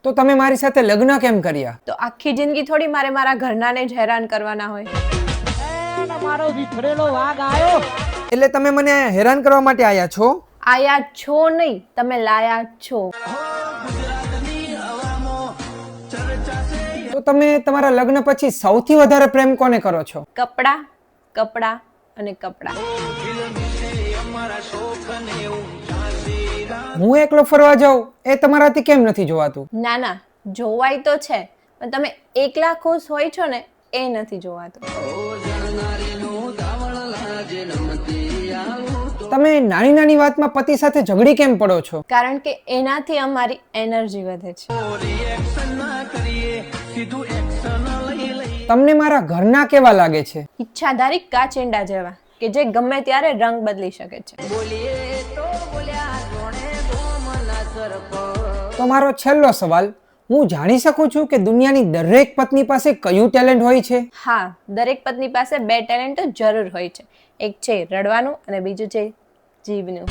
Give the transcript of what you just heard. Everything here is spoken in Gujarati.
તો તમે મારી સાથે લગ્ન કેમ કર્યા? તો આખી જિંદગી થોડી મારે મારા ઘરનાને જ હેરાન કરવાના હોય. મારો વિખરેલો વાઘ આવ્યો. એટલે તમે મને હેરાન કરવા માટે આયા છો? આયા છો નહીં, તમે લાયા છો. તો તમે તમારા લગ્ન પછી સૌથી વધારે પ્રેમ કોને કરો છો? કપડા, કપડા અને કપડા. હું એકલો ફરવા જાઉં એ તમારાથી કેમ નથી જોવાતું? ના ના, જોવાય તો છે, પણ તમે એકલા ખુશ હોય છો ને એ નથી જોવાતું. તમે નાની નાની વાતમાં પતિ સાથે ઝઘડી કેમ પડો છો? કારણ કે એનાથી અમારી એનર્જી વધે છે. તમને મારા ઘરના કેવા લાગે છે? ઈચ્છાધારી કાચિંડા જેવા કે જે ગમે ત્યારે રંગ બદલી શકે છે. તો મારો છેલ્લો સવાલ, હું જાણી શકું છું કે દુનિયાની દરેક પત્ની પાસે કયું ટેલેન્ટ હોય છે? હા, દરેક પત્ની પાસે 2 ટેલેન્ટ તો જરૂર હોય છે. એક છે રડવાનું અને બીજું છે જીભનું.